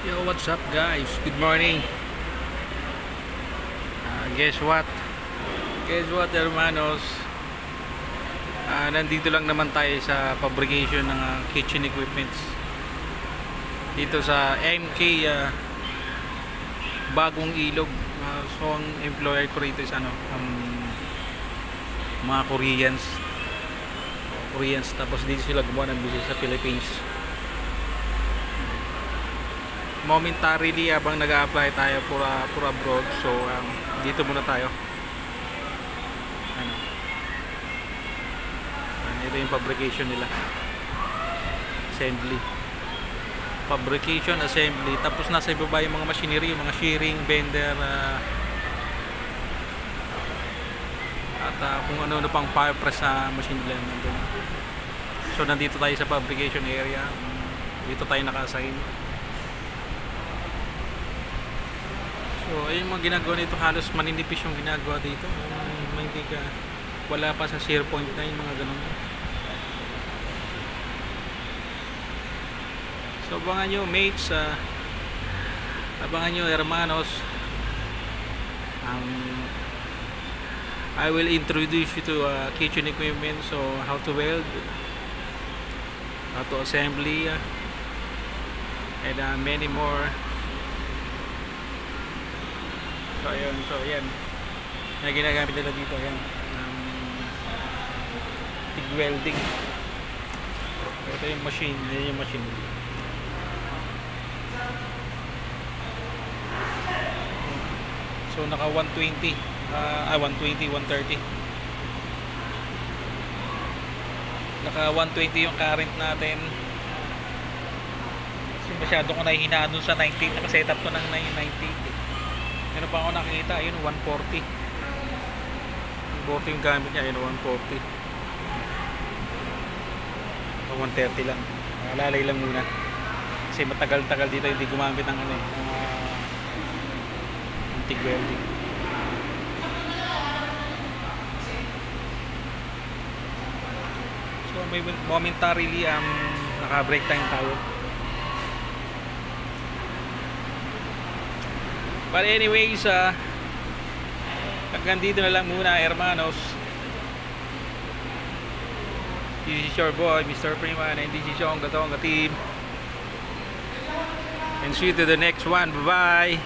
Yo, what's up guys? Good morning. Guess what? Guess what, hermanos? Nandito lang naman tayo sa fabrication ng kitchen equipments dito sa MK Bagong Ilog. So ang employer ko rito is mga Koreans, tapos dito sila gumawa ng business sa Philippines. Momentarily habang nag-a-apply tayo for abroad, so dito muna tayo. Ito yung fabrication nila, assembly, tapos nasa ibaba yung mga machinery, yung mga shearing, bender, at kung ano pang fire press sa machine nila nandun. So nandito tayo sa fabrication area, dito tayo naka-assign. So ayun mga ginagawa nito, halos maninipis yung ginagawa dito. Wala pa sa 0.9 mga ganun. So abangan nyo mates, abangan nyo hermanos. I will introduce you to kitchen equipment, so how to weld, how to assembly, and many more. So ayan na ginagamit nila dito, ayan, TIG welding. Ito yung machine, ayan yung machine. So naka 120, 130. Naka 120 yung current natin. So masyado ko nahihinaan dun sa 19, naka-setup ko ng 990. Ano pa ako nakikita, ayun 140. Yung gamit niya, ayun 140. 130 lang. Alalay lang muna. Kasi matagal-tagal dito hindi gumamit ng TIG welding. So may momentarily naka-break time tayo. But anyways, hanggang dito na lang muna, hermanos. This is your boy, Mr. Freeman, and this is yung Gatonga team. And see you to the next one. Bye-bye.